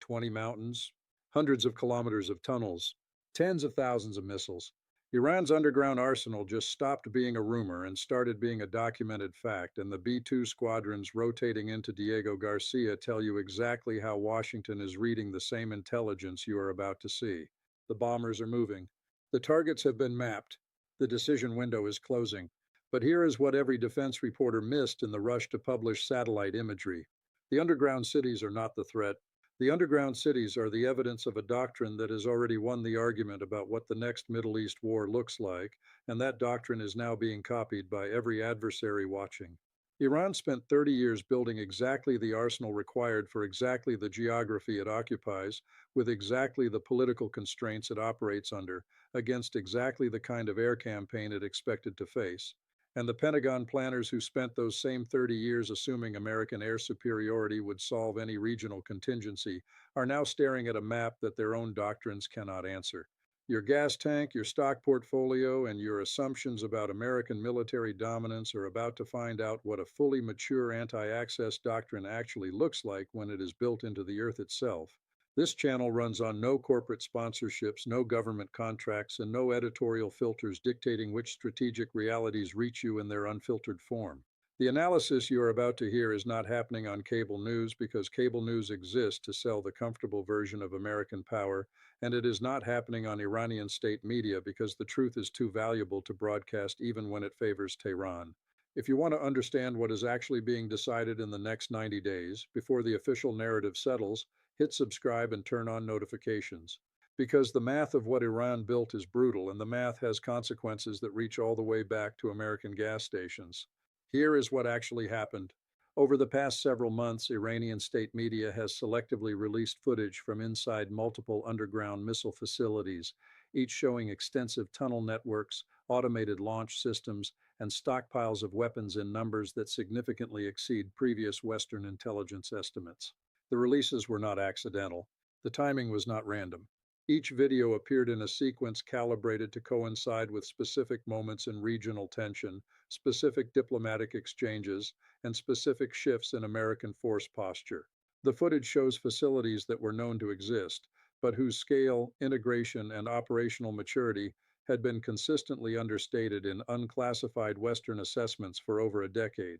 20 mountains, hundreds of kilometers of tunnels, tens of thousands of missiles. Iran's underground arsenal just stopped being a rumor and started being a documented fact, and the B 2 squadrons rotating into Diego Garcia tell you exactly how Washington is reading the same intelligence you are about to see. The bombers are moving. The targets have been mapped. The decision window is closing. But here is what every defense reporter missed in the rush to publish satellite imagery. The underground cities are not the threat. The underground cities are the evidence of a doctrine that has already won the argument about what the next Middle East war looks like, and that doctrine is now being copied by every adversary watching. Iran spent 30 years building exactly the arsenal required for exactly the geography it occupies, with exactly the political constraints it operates under, against exactly the kind of air campaign it expected to face. And the Pentagon planners who spent those same 30 years assuming American air superiority would solve any regional contingency are now staring at a map that their own doctrines cannot answer. Your gas tank, your stock portfolio, and your assumptions about American military dominance are about to find out what a fully mature anti access doctrine actually looks like when it is built into the Earth itself. This channel runs on no corporate sponsorships, no government contracts, and no editorial filters dictating which strategic realities reach you in their unfiltered form. The analysis you are about to hear is not happening on cable news because cable news exists to sell the comfortable version of American power, and it is not happening on Iranian state media because the truth is too valuable to broadcast even when it favors Tehran. If you want to understand what is actually being decided in the next 90 days, before the official narrative settles, hit subscribe and turn on notifications. Because the math of what Iran built is brutal, and the math has consequences that reach all the way back to American gas stations. Here is what actually happened. Over the past several months, Iranian state media has selectively released footage from inside multiple underground missile facilities, each showing extensive tunnel networks, automated launch systems, and stockpiles of weapons in numbers that significantly exceed previous Western intelligence estimates. The releases were not accidental. The timing was not random. Each video appeared in a sequence calibrated to coincide with specific moments in regional tension, specific diplomatic exchanges, and specific shifts in American force posture. The footage shows facilities that were known to exist, but whose scale, integration, and operational maturity had been consistently understated in unclassified Western assessments for over a decade.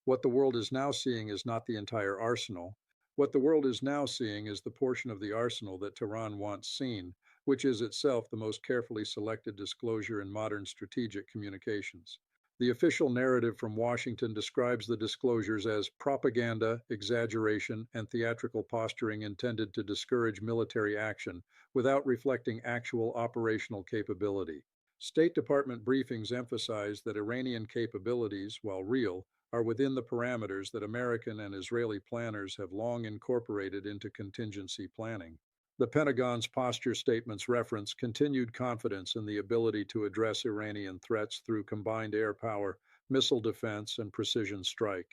What the world is now seeing is not the entire arsenal. What the world is now seeing is the portion of the arsenal that Tehran wants seen, which is itself the most carefully selected disclosure in modern strategic communications. The official narrative from Washington describes the disclosures as propaganda, exaggeration, and theatrical posturing intended to discourage military action without reflecting actual operational capability. State Department briefings emphasize that Iranian capabilities, while real, are within the parameters that American and Israeli planners have long incorporated into contingency planning. The Pentagon's posture statements reference continued confidence in the ability to address Iranian threats through combined air power, missile defense, and precision strike.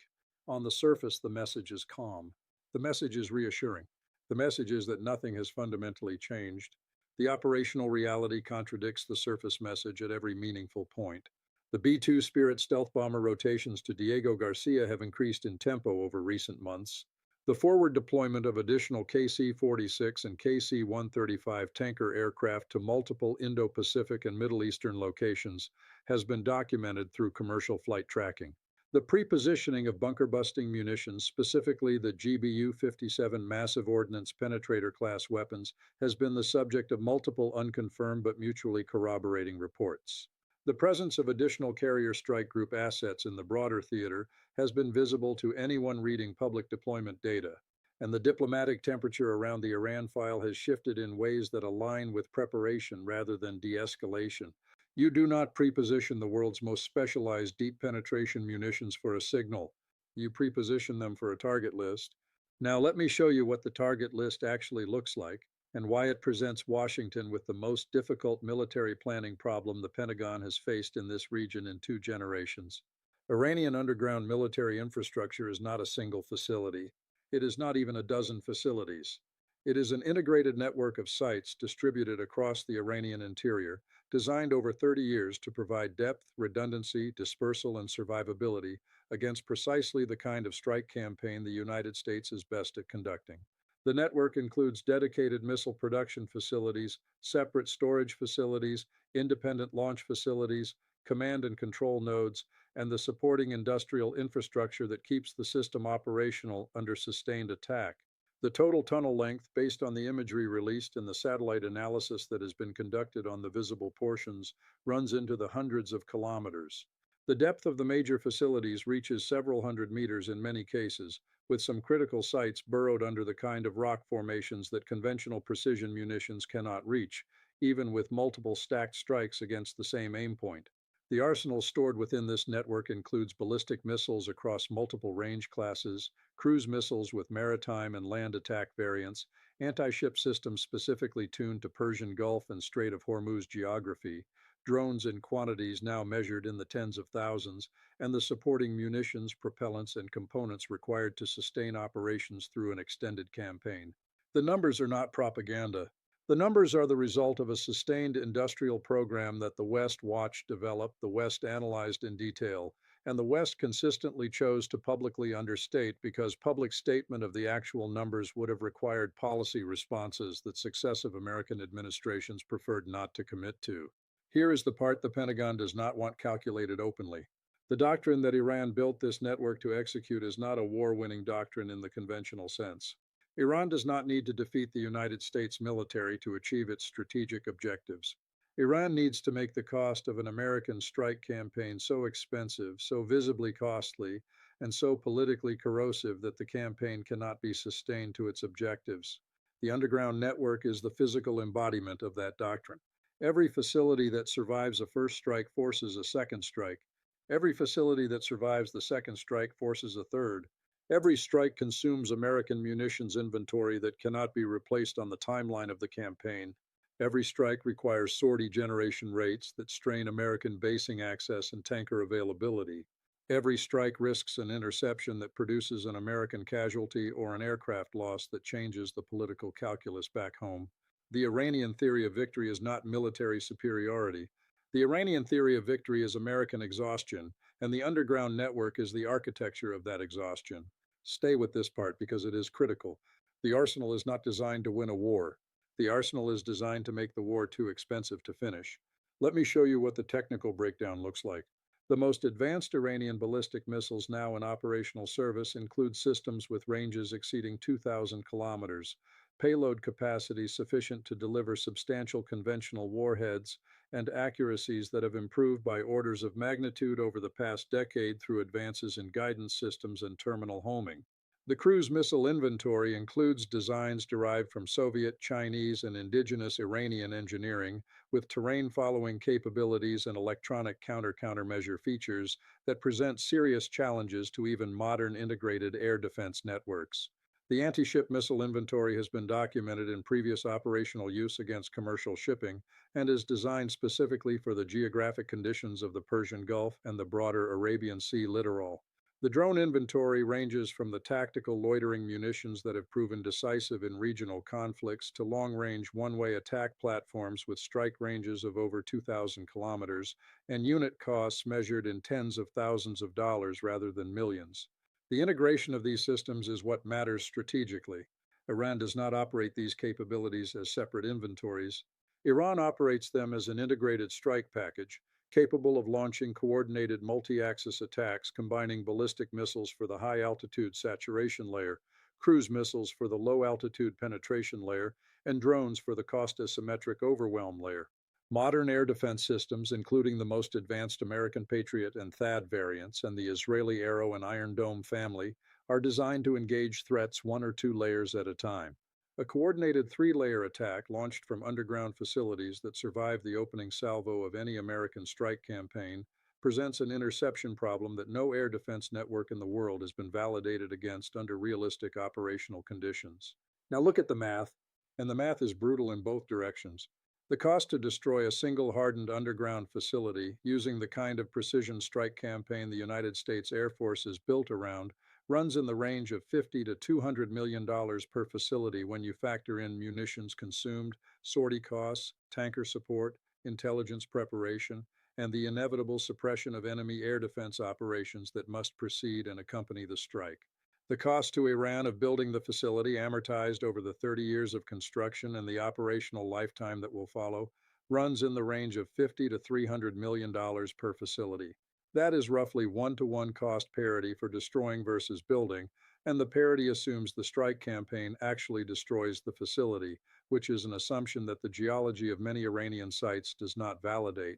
On the surface, the message is calm. The message is reassuring. The message is that nothing has fundamentally changed. The operational reality contradicts the surface message at every meaningful point. The B 2 Spirit stealth bomber rotations to Diego Garcia have increased in tempo over recent months. The forward deployment of additional KC 46 and KC 135 tanker aircraft to multiple Indo Pacific and Middle Eastern locations has been documented through commercial flight tracking. The pre-positioning of bunker-busting munitions, specifically the GBU 57 massive ordnance penetrator class weapons, has been the subject of multiple unconfirmed but mutually corroborating reports. The presence of additional carrier strike group assets in the broader theater has been visible to anyone reading public deployment data, and the diplomatic temperature around the Iran file has shifted in ways that align with preparation rather than de-escalation. You do not preposition the world's most specialized deep penetration munitions for a signal. You preposition them for a target list. Now let me show you what the target list actually looks like and why it presents Washington with the most difficult military planning problem the Pentagon has faced in this region in 2 generations. Iranian underground military infrastructure is not a single facility. It is not even a dozen facilities. It is an integrated network of sites distributed across the Iranian interior, designed over 30 years to provide depth, redundancy, dispersal, and survivability against precisely the kind of strike campaign the United States is best at conducting. The network includes dedicated missile production facilities, separate storage facilities, independent launch facilities, command and control nodes, and the supporting industrial infrastructure that keeps the system operational under sustained attack. The total tunnel length, based on the imagery released and the satellite analysis that has been conducted on the visible portions, runs into the hundreds of kilometers. The depth of the major facilities reaches several hundred meters in many cases, with some critical sites burrowed under the kind of rock formations that conventional precision munitions cannot reach, even with multiple stacked strikes against the same aim point. The arsenal stored within this network includes ballistic missiles across multiple range classes, cruise missiles with maritime and land attack variants, anti-ship systems specifically tuned to Persian Gulf and Strait of Hormuz geography, drones in quantities now measured in the tens of thousands, and the supporting munitions, propellants, and components required to sustain operations through an extended campaign. The numbers are not propaganda. The numbers are the result of a sustained industrial program that the West watched develop, the West analyzed in detail, and the West consistently chose to publicly understate because public statement of the actual numbers would have required policy responses that successive American administrations preferred not to commit to. Here is the part the Pentagon does not want calculated openly. The doctrine that Iran built this network to execute is not a war-winning doctrine in the conventional sense. Iran does not need to defeat the United States military to achieve its strategic objectives. Iran needs to make the cost of an American strike campaign so expensive, so visibly costly, and so politically corrosive that the campaign cannot be sustained to its objectives. The underground network is the physical embodiment of that doctrine. Every facility that survives a first strike forces a second strike. Every facility that survives the second strike forces a third. Every strike consumes American munitions inventory that cannot be replaced on the timeline of the campaign. Every strike requires sortie generation rates that strain American basing access and tanker availability. Every strike risks an interception that produces an American casualty or an aircraft loss that changes the political calculus back home. The Iranian theory of victory is not military superiority. The Iranian theory of victory is American exhaustion, and the underground network is the architecture of that exhaustion. Stay with this part because it is critical. The arsenal is not designed to win a war. The arsenal is designed to make the war too expensive to finish. Let me show you what the technical breakdown looks like. The most advanced Iranian ballistic missiles now in operational service include systems with ranges exceeding 2,000 kilometers, payload capacity sufficient to deliver substantial conventional warheads, and accuracies that have improved by orders of magnitude over the past decade through advances in guidance systems and terminal homing. The cruise missile inventory includes designs derived from Soviet, Chinese, and indigenous Iranian engineering, with terrain-following capabilities and electronic countermeasure features that present serious challenges to even modern integrated air defense networks. The anti-ship missile inventory has been documented in previous operational use against commercial shipping and is designed specifically for the geographic conditions of the Persian Gulf and the broader Arabian Sea littoral. The drone inventory ranges from the tactical loitering munitions that have proven decisive in regional conflicts to long-range one-way attack platforms with strike ranges of over 2,000 kilometers and unit costs measured in tens of thousands of dollars rather than millions. The integration of these systems is what matters strategically. Iran does not operate these capabilities as separate inventories. Iran operates them as an integrated strike package, capable of launching coordinated multi-axis attacks combining ballistic missiles for the high-altitude saturation layer, cruise missiles for the low-altitude penetration layer, and drones for the cost-asymmetric overwhelm layer. Modern air defense systems, including the most advanced American Patriot and THAAD variants and the Israeli Arrow and Iron Dome family, are designed to engage threats one or two layers at a time. A coordinated three-layer attack launched from underground facilities that survive the opening salvo of any American strike campaign presents an interception problem that no air defense network in the world has been validated against under realistic operational conditions. Now look at the math, and the math is brutal in both directions. The cost to destroy a single hardened underground facility using the kind of precision strike campaign the United States Air Force is built around runs in the range of $50 to $200 million per facility when you factor in munitions consumed, sortie costs, tanker support, intelligence preparation, and the inevitable suppression of enemy air defense operations that must precede and accompany the strike. The cost to Iran of building the facility, amortized over the 30 years of construction and the operational lifetime that will follow, runs in the range of $50 to $300 million per facility. That is roughly one-to-one cost parity for destroying versus building, and the parity assumes the strike campaign actually destroys the facility, which is an assumption that the geology of many Iranian sites does not validate.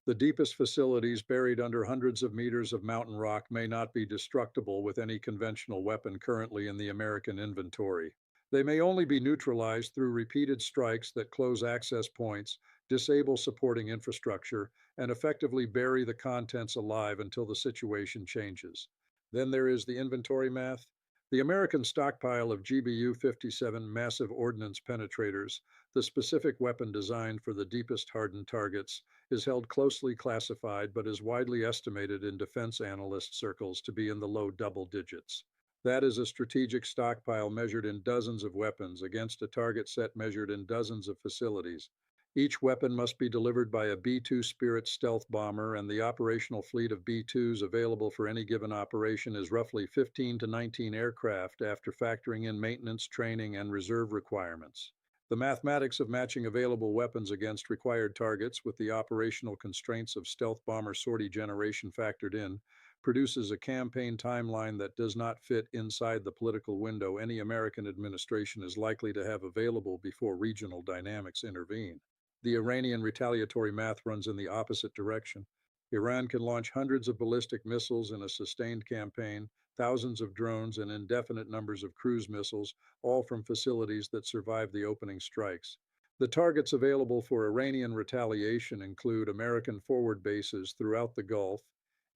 The deepest facilities, buried under hundreds of meters of mountain rock, may not be destructible with any conventional weapon currently in the American inventory. They may only be neutralized through repeated strikes that close access points, disable supporting infrastructure, and effectively bury the contents alive until the situation changes. Then there is the inventory math. The American stockpile of GBU 57 massive ordnance penetrators, the specific weapon designed for the deepest hardened targets, is held closely classified but is widely estimated in defense analyst circles to be in the low double digits. That is a strategic stockpile measured in dozens of weapons against a target set measured in dozens of facilities. Each weapon must be delivered by a B 2 Spirit stealth bomber, and the operational fleet of B 2s available for any given operation is roughly 15 to 19 aircraft after factoring in maintenance, training, and reserve requirements. The mathematics of matching available weapons against required targets with the operational constraints of stealth bomber sortie generation factored in produces a campaign timeline that does not fit inside the political window any American administration is likely to have available before regional dynamics intervene. The Iranian retaliatory math runs in the opposite direction. Iran can launch hundreds of ballistic missiles in a sustained campaign, thousands of drones, and indefinite numbers of cruise missiles, all from facilities that survived the opening strikes. The targets available for Iranian retaliation include American forward bases throughout the Gulf,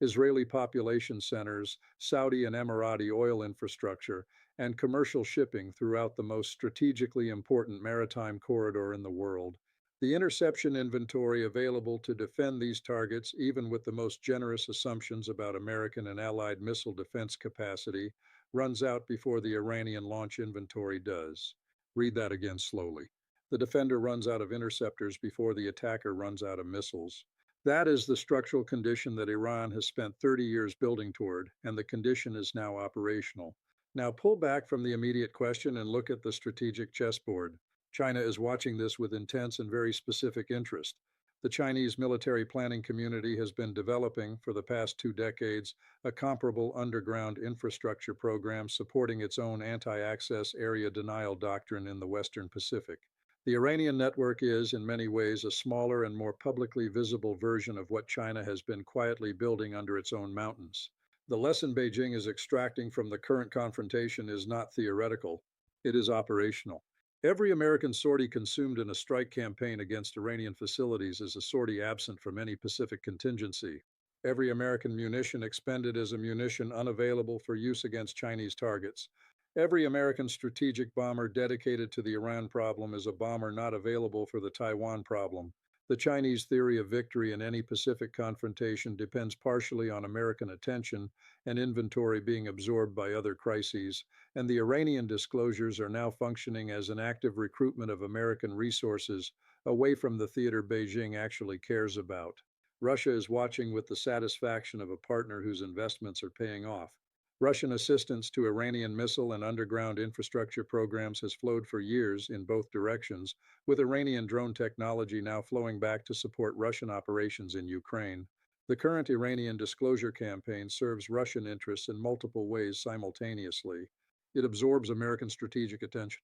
Israeli population centers, Saudi and Emirati oil infrastructure, and commercial shipping throughout the most strategically important maritime corridor in the world. The interception inventory available to defend these targets, even with the most generous assumptions about American and Allied missile defense capacity, runs out before the Iranian launch inventory does. Read that again slowly. The defender runs out of interceptors before the attacker runs out of missiles. That is the structural condition that Iran has spent 30 years building toward, and the condition is now operational. Now pull back from the immediate question and look at the strategic chessboard. China is watching this with intense and very specific interest. The Chinese military planning community has been developing, for the past 2 decades, a comparable underground infrastructure program supporting its own anti access area denial doctrine in the Western Pacific. The Iranian network is, in many ways, a smaller and more publicly visible version of what China has been quietly building under its own mountains. The lesson Beijing is extracting from the current confrontation is not theoretical, it is operational. Every American sortie consumed in a strike campaign against Iranian facilities is a sortie absent from any Pacific contingency. Every American munition expended is a munition unavailable for use against Chinese targets. Every American strategic bomber dedicated to the Iran problem is a bomber not available for the Taiwan problem. The Chinese theory of victory in any Pacific confrontation depends partially on American attention and inventory being absorbed by other crises, and the Iranian disclosures are now functioning as an active recruitment of American resources away from the theater Beijing actually cares about. Russia is watching with the satisfaction of a partner whose investments are paying off. Russian assistance to Iranian missile and underground infrastructure programs has flowed for years in both directions, with Iranian drone technology now flowing back to support Russian operations in Ukraine. The current Iranian disclosure campaign serves Russian interests in multiple ways simultaneously. It absorbs American strategic attention.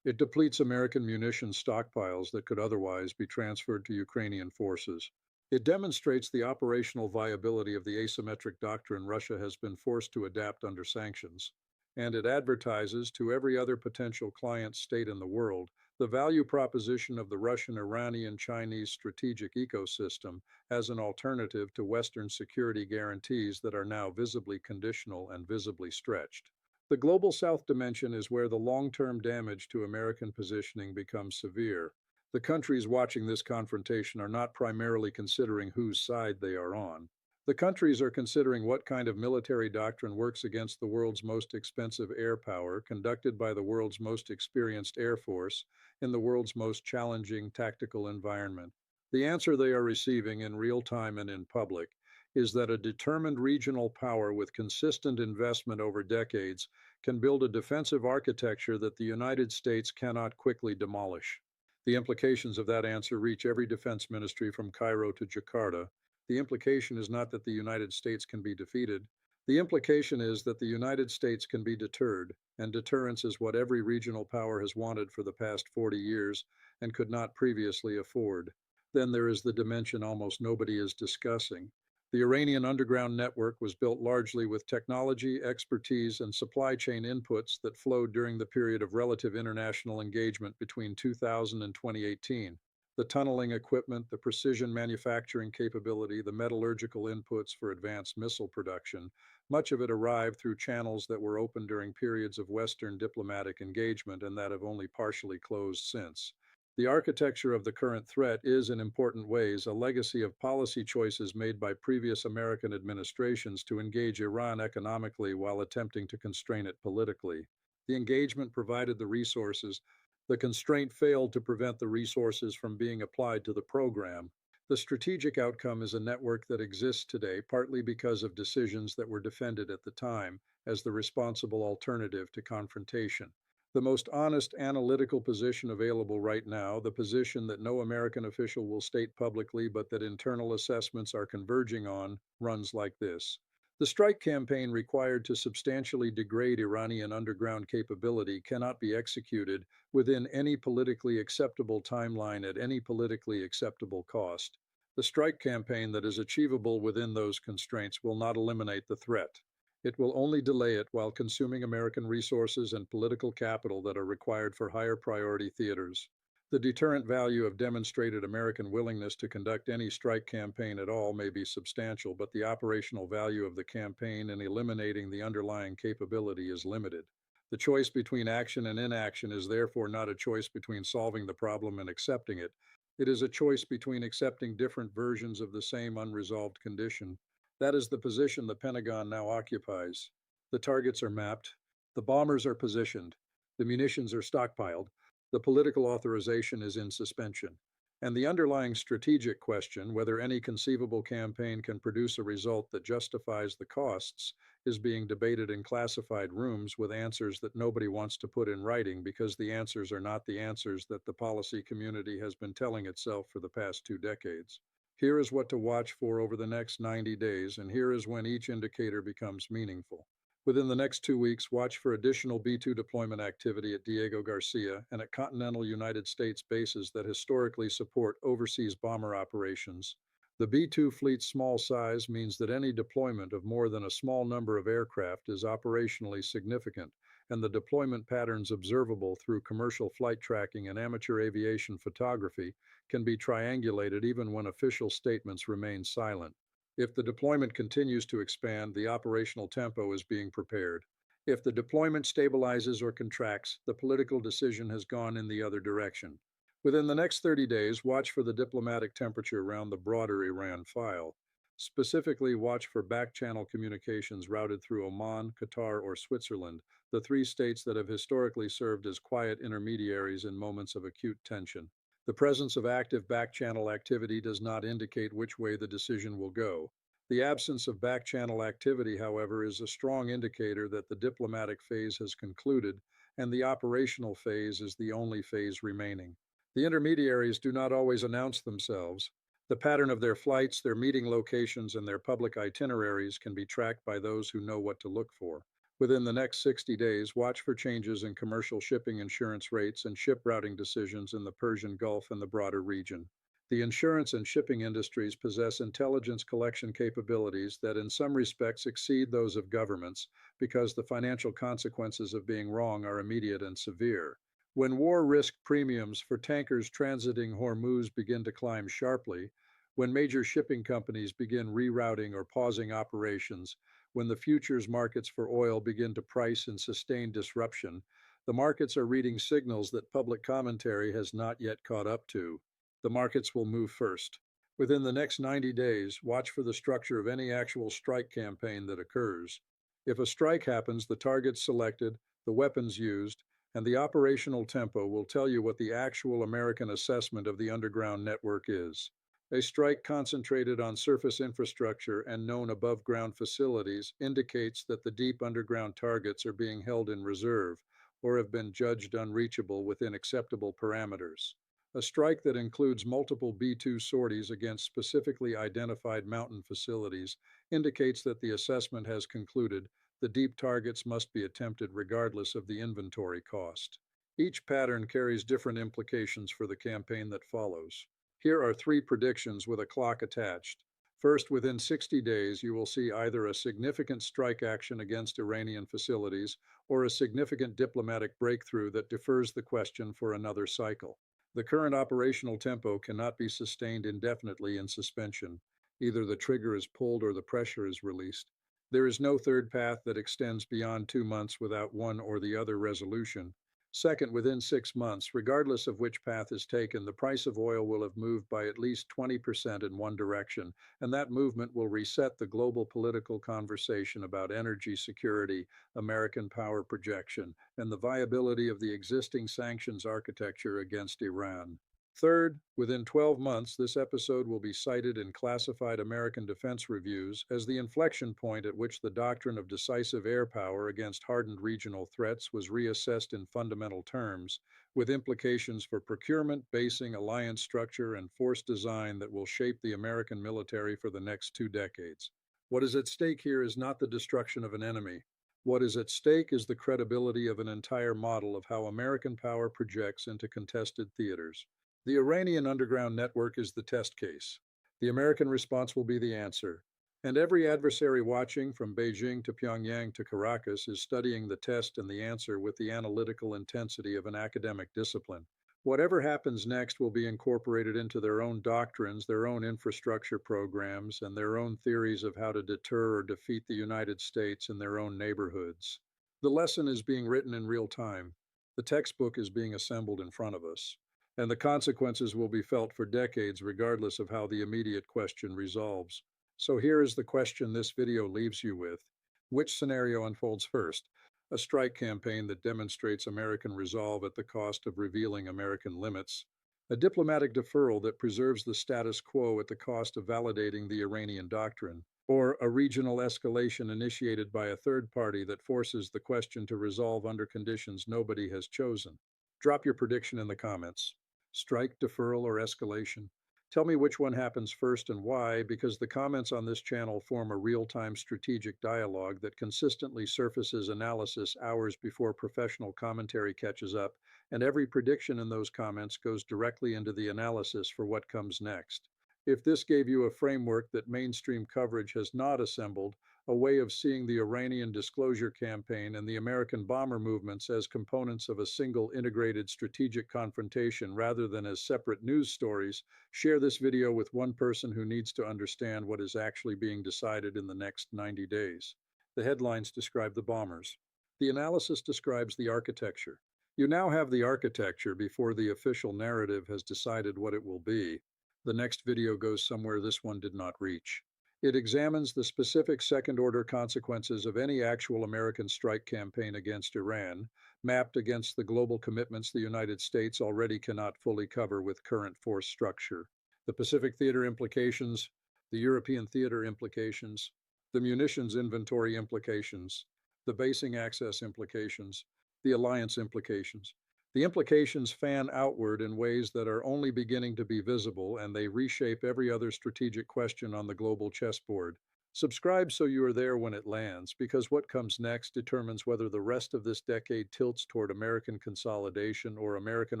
It depletes American munitions stockpiles that could otherwise be transferred to Ukrainian forces. It demonstrates the operational viability of the asymmetric doctrine Russia has been forced to adapt under sanctions. And it advertises to every other potential client state in the world the value proposition of the Russian, Iranian, Chinese strategic ecosystem as an alternative to Western security guarantees that are now visibly conditional and visibly stretched. The global South dimension is where the long term damage to American positioning becomes severe. The countries watching this confrontation are not primarily considering whose side they are on. The countries are considering what kind of military doctrine works against the world's most expensive air power, conducted by the world's most experienced air force, in the world's most challenging tactical environment. The answer they are receiving in real time and in public is that a determined regional power with consistent investment over decades can build a defensive architecture that the United States cannot quickly demolish. The implications of that answer reach every defense ministry from Cairo to Jakarta. The implication is not that the United States can be defeated. The implication is that the United States can be deterred, and deterrence is what every regional power has wanted for the past 40 years and could not previously afford. Then there is the dimension almost nobody is discussing. The Iranian underground network was built largely with technology, expertise, and supply chain inputs that flowed during the period of relative international engagement between 2000 and 2018. The tunneling equipment, the precision manufacturing capability, the metallurgical inputs for advanced missile production, much of it arrived through channels that were open during periods of Western diplomatic engagement and that have only partially closed since. The architecture of the current threat is, in important ways, a legacy of policy choices made by previous American administrations to engage Iran economically while attempting to constrain it politically. The engagement provided the resources. The constraint failed to prevent the resources from being applied to the program. The strategic outcome is a network that exists today partly because of decisions that were defended at the time as the responsible alternative to confrontation. The most honest analytical position available right now, the position that no American official will state publicly but that internal assessments are converging on, runs like this. The strike campaign required to substantially degrade Iranian underground capability cannot be executed within any politically acceptable timeline at any politically acceptable cost. The strike campaign that is achievable within those constraints will not eliminate the threat. It will only delay it while consuming American resources and political capital that are required for higher priority theaters. The deterrent value of demonstrated American willingness to conduct any strike campaign at all may be substantial, but the operational value of the campaign in eliminating the underlying capability is limited. The choice between action and inaction is therefore not a choice between solving the problem and accepting it. It is a choice between accepting different versions of the same unresolved condition. That is the position the Pentagon now occupies. The targets are mapped, the bombers are positioned, the munitions are stockpiled, the political authorization is in suspension, and the underlying strategic question, whether any conceivable campaign can produce a result that justifies the costs, is being debated in classified rooms with answers that nobody wants to put in writing because the answers are not the answers that the policy community has been telling itself for the past 2 decades. Here is what to watch for over the next 90 days, and here is when each indicator becomes meaningful. Within the next 2 weeks, watch for additional B-2 deployment activity at Diego Garcia and at continental United States bases that historically support overseas bomber operations. The B-2 fleet's small size means that any deployment of more than a small number of aircraft is operationally significant, and the deployment patterns observable through commercial flight tracking and amateur aviation photography can be triangulated even when official statements remain silent. If the deployment continues to expand, the operational tempo is being prepared. If the deployment stabilizes or contracts, the political decision has gone in the other direction. Within the next 30 days, watch for the diplomatic temperature around the broader Iran file. Specifically, watch for back-channel communications routed through Oman, Qatar, or Switzerland, the three states that have historically served as quiet intermediaries in moments of acute tension. The presence of active back-channel activity does not indicate which way the decision will go. The absence of back-channel activity, however, is a strong indicator that the diplomatic phase has concluded and the operational phase is the only phase remaining. The intermediaries do not always announce themselves. The pattern of their flights, their meeting locations, and their public itineraries can be tracked by those who know what to look for. Within the next 60 days, watch for changes in commercial shipping insurance rates and ship routing decisions in the Persian Gulf and the broader region. The insurance and shipping industries possess intelligence collection capabilities that in some respects exceed those of governments because the financial consequences of being wrong are immediate and severe. When war risk premiums for tankers transiting Hormuz begin to climb sharply, when major shipping companies begin rerouting or pausing operations, when the futures markets for oil begin to price and sustain disruption, the markets are reading signals that public commentary has not yet caught up to. The markets will move first. Within the next 90 days, watch for the structure of any actual strike campaign that occurs. If a strike happens, the targets selected, the weapons used, and the operational tempo will tell you what the actual American assessment of the underground network is. A strike concentrated on surface infrastructure and known above ground facilities indicates that the deep underground targets are being held in reserve or have been judged unreachable within acceptable parameters. A strike that includes multiple B2 sorties against specifically identified mountain facilities indicates that the assessment has concluded the deep targets must be attempted regardless of the inventory cost. Each pattern carries different implications for the campaign that follows. Here are three predictions with a clock attached. First, within 60 days, you will see either a significant strike action against Iranian facilities or a significant diplomatic breakthrough that defers the question for another cycle. The current operational tempo cannot be sustained indefinitely in suspension. Either the trigger is pulled or the pressure is released. There is no third path that extends beyond 2 months without one or the other resolution. Second, within 6 months, regardless of which path is taken, the price of oil will have moved by at least 20% in one direction, and that movement will reset the global political conversation about energy security, American power projection, and the viability of the existing sanctions architecture against Iran. Third, within 12 months, this episode will be cited in classified American defense reviews as the inflection point at which the doctrine of decisive air power against hardened regional threats was reassessed in fundamental terms, with implications for procurement, basing, alliance structure, and force design that will shape the American military for the next 2 decades. What is at stake here is not the destruction of an enemy. What is at stake is the credibility of an entire model of how American power projects into contested theaters. The Iranian underground network is the test case. The American response will be the answer. And every adversary watching, from Beijing to Pyongyang to Caracas, is studying the test and the answer with the analytical intensity of an academic discipline. Whatever happens next will be incorporated into their own doctrines, their own infrastructure programs, and their own theories of how to deter or defeat the United States in their own neighborhoods. The lesson is being written in real time. The textbook is being assembled in front of us, and the consequences will be felt for decades regardless of how the immediate question resolves. So here is the question this video leaves you with. Which scenario unfolds first? A strike campaign that demonstrates American resolve at the cost of revealing American limits, a diplomatic deferral that preserves the status quo at the cost of validating the Iranian doctrine, or a regional escalation initiated by a third party that forces the question to resolve under conditions nobody has chosen. Drop your prediction in the comments. Strike, deferral, or escalation? Tell me which one happens first and why, because the comments on this channel form a real-time strategic dialogue that consistently surfaces analysis hours before professional commentary catches up, and every prediction in those comments goes directly into the analysis for what comes next. If this gave you a framework that mainstream coverage has not assembled, a way of seeing the Iranian disclosure campaign and the American bomber movements as components of a single integrated strategic confrontation rather than as separate news stories, share this video with one person who needs to understand what is actually being decided in the next 90 days. The headlines describe the bombers. The analysis describes the architecture. You now have the architecture before the official narrative has decided what it will be. The next video goes somewhere this one did not reach. It examines the specific second-order consequences of any actual American strike campaign against Iran, mapped against the global commitments the United States already cannot fully cover with current force structure. The Pacific theater implications, the European theater implications, the munitions inventory implications, the basing access implications, the alliance implications. The implications fan outward in ways that are only beginning to be visible, and they reshape every other strategic question on the global chessboard. Subscribe so you are there when it lands, because what comes next determines whether the rest of this decade tilts toward American consolidation or American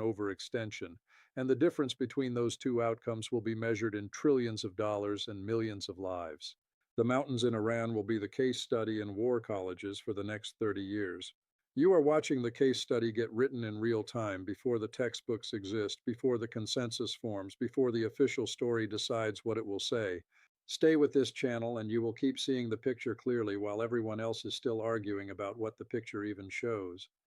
overextension, and the difference between those two outcomes will be measured in trillions of dollars and millions of lives. The mountains in Iran will be the case study in war colleges for the next 30 years. You are watching the case study get written in real time before the textbooks exist, before the consensus forms, before the official story decides what it will say. Stay with this channel and you will keep seeing the picture clearly while everyone else is still arguing about what the picture even shows.